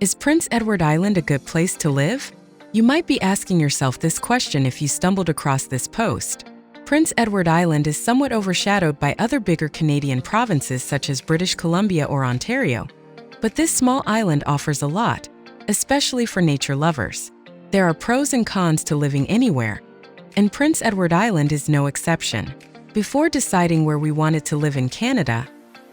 Is Prince Edward Island a good place to live? You might be asking yourself this question if you stumbled across this post. Prince Edward Island is somewhat overshadowed by other bigger Canadian provinces such as British Columbia or Ontario. But this small island offers a lot, especially for nature lovers. There are pros and cons to living anywhere, and Prince Edward Island is no exception. Before deciding where we wanted to live in Canada,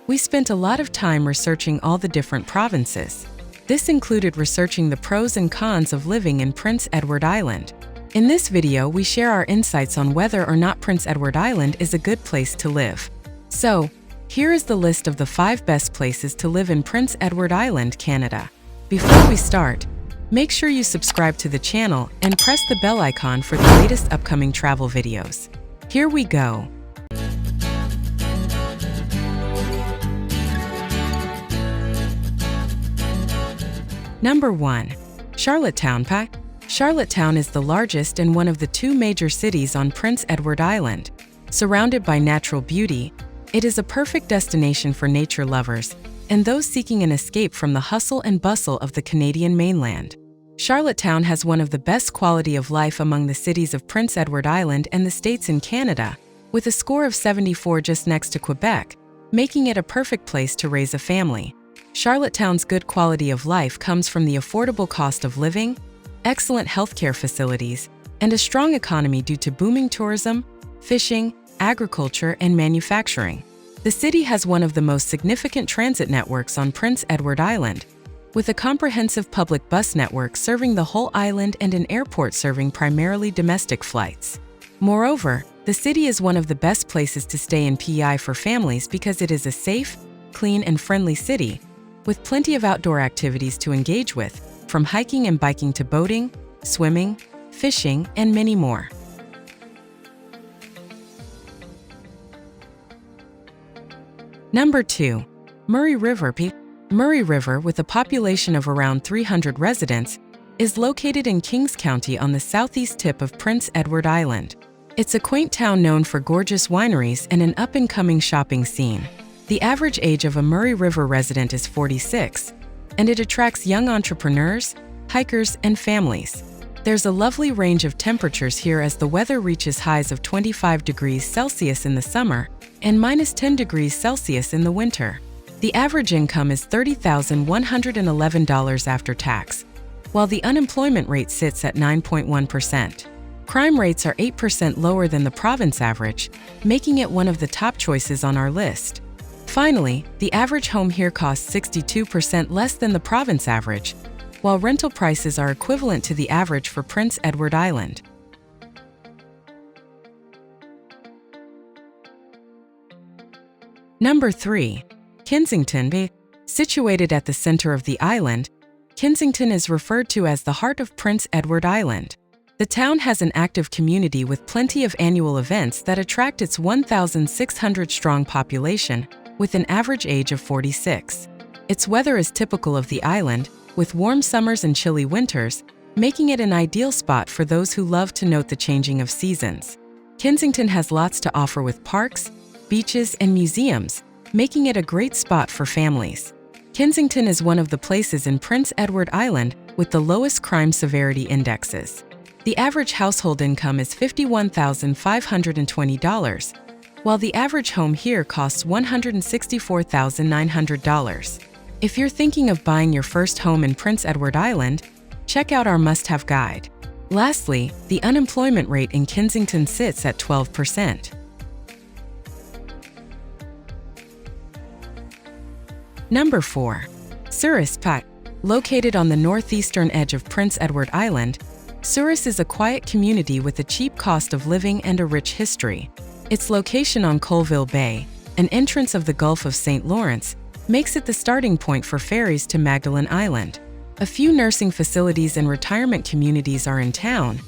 we spent a lot of time researching all the different provinces. This included researching the pros and cons of living in Prince Edward Island. In this video, we share our insights on whether or not Prince Edward Island is a good place to live. So, here is the list of the 5 best places to live in Prince Edward Island, Canada. Before we start, make sure you subscribe to the channel and press the bell icon for the latest upcoming travel videos. Here we go. Number 1. Charlottetown. Charlottetown is the largest and one of the 2 major cities on Prince Edward Island. Surrounded by natural beauty, it is a perfect destination for nature lovers and those seeking an escape from the hustle and bustle of the Canadian mainland. Charlottetown has one of the best quality of life among the cities of Prince Edward Island and the states in Canada, with a score of 74 just next to Quebec, making it a perfect place to raise a family. Charlottetown's good quality of life comes from the affordable cost of living, excellent healthcare facilities, and a strong economy due to booming tourism, fishing, agriculture, and manufacturing. The city has one of the most significant transit networks on Prince Edward Island, with a comprehensive public bus network serving the whole island and an airport serving primarily domestic flights. Moreover, the city is one of the best places to stay in PEI for families because it is a safe, clean, and friendly city, with plenty of outdoor activities to engage with, from hiking and biking to boating, swimming, fishing, and many more. Number 2. Murray River. Murray River, with a population of around 300 residents, is located in Kings County on the southeast tip of Prince Edward Island. It's a quaint town known for gorgeous wineries and an up-and-coming shopping scene. The average age of a Murray River resident is 46, and it attracts young entrepreneurs, hikers, and families. There's a lovely range of temperatures here as the weather reaches highs of 25 degrees Celsius in the summer and -10 degrees Celsius in the winter. The average income is $30,111 after tax, while the unemployment rate sits at 9.1%. Crime rates are 8% lower than the province average, making it one of the top choices on our list. Finally, the average home here costs 62% less than the province average, while rental prices are equivalent to the average for Prince Edward Island. Number 3. Kensington. Situated at the center of the island, Kensington is referred to as the heart of Prince Edward Island. The town has an active community with plenty of annual events that attract its 1,600-strong population, with an average age of 46. Its weather is typical of the island, with warm summers and chilly winters, making it an ideal spot for those who love to note the changing of seasons. Kensington has lots to offer with parks, beaches, and museums, making it a great spot for families. Kensington is one of the places in Prince Edward Island with the lowest crime severity indexes. The average household income is $51,520, while the average home here costs $164,900. If you're thinking of buying your first home in Prince Edward Island, check out our must-have guide. Lastly, the unemployment rate in Kensington sits at 12%. Number 4. Surus. Located on the northeastern edge of Prince Edward Island, Surus is a quiet community with a cheap cost of living and a rich history. Its location on Colville Bay, an entrance of the Gulf of St. Lawrence, makes it the starting point for ferries to Magdalen Island. A few nursing facilities and retirement communities are in town,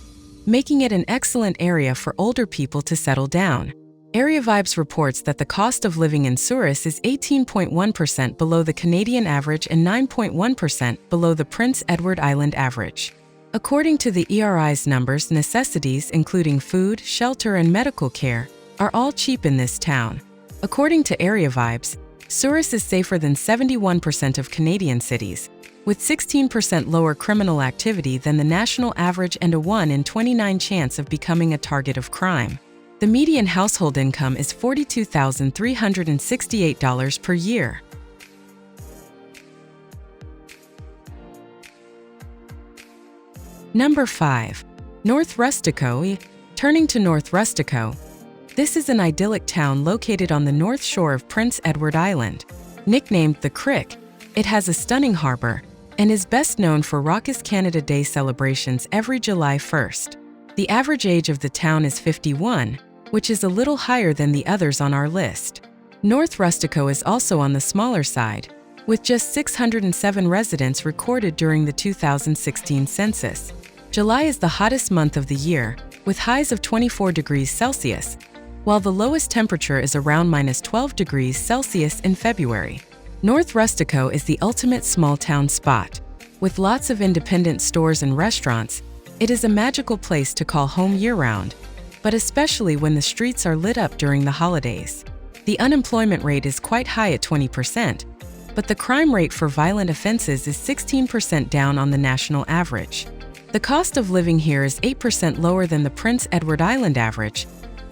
making it an excellent area for older people to settle down. Area Vibes reports that the cost of living in Surus is 18.1% below the Canadian average and 9.1% below the Prince Edward Island average. According to the ERI's numbers, necessities including food, shelter, and medical care are all cheap in this town. According to Area Vibes, Surus is safer than 71% of Canadian cities, with 16% lower criminal activity than the national average and a 1 in 29 chance of becoming a target of crime. The median household income is $42,368 per year. Number 5. North Rustico. Turning to North Rustico, this is an idyllic town located on the north shore of Prince Edward Island. Nicknamed the Crick, it has a stunning harbor and is best known for raucous Canada Day celebrations every July 1st. The average age of the town is 51, which is a little higher than the others on our list. North Rustico is also on the smaller side, with just 607 residents recorded during the 2016 census. July is the hottest month of the year, with highs of 24 degrees Celsius, while the lowest temperature is around -12 degrees Celsius in February. North Rustico is the ultimate small-town spot. With lots of independent stores and restaurants, it is a magical place to call home year-round, but especially when the streets are lit up during the holidays. The unemployment rate is quite high at 20%, but the crime rate for violent offenses is 16% down on the national average. The cost of living here is 8% lower than the Prince Edward Island average,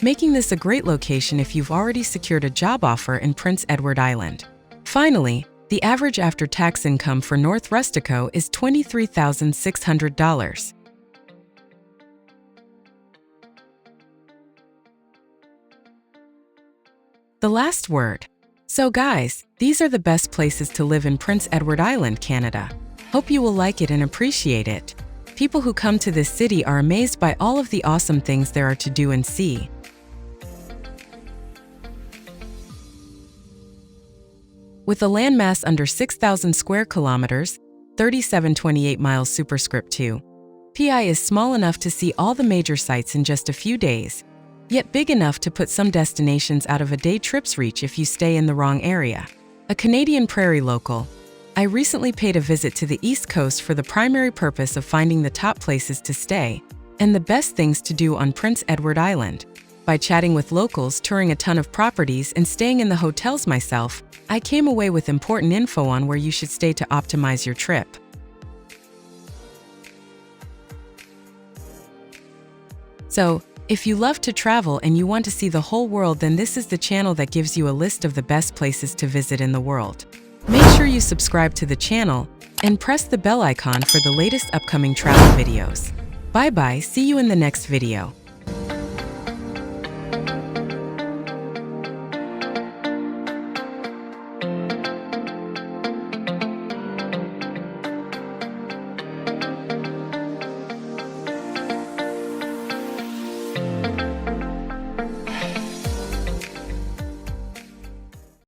making this a great location if you've already secured a job offer in Prince Edward Island. Finally, the average after-tax income for North Rustico is $23,600. The last word. So guys, these are the best places to live in Prince Edward Island, Canada. Hope you will like it and appreciate it. People who come to this city are amazed by all of the awesome things there are to do and see. With a landmass under 6,000 square kilometers, 3728 miles superscript 2, PEI is small enough to see all the major sites in just a few days, yet big enough to put some destinations out of a day trip's reach if you stay in the wrong area. A Canadian prairie local, I recently paid a visit to the East Coast for the primary purpose of finding the top places to stay and the best things to do on Prince Edward Island. By chatting with locals, touring a ton of properties, and staying in the hotels myself, I came away with important info on where you should stay to optimize your trip. So, if you love to travel and you want to see the whole world, then this is the channel that gives you a list of the best places to visit in the world. Make sure you subscribe to the channel and press the bell icon for the latest upcoming travel videos. Bye-bye, see you in the next video.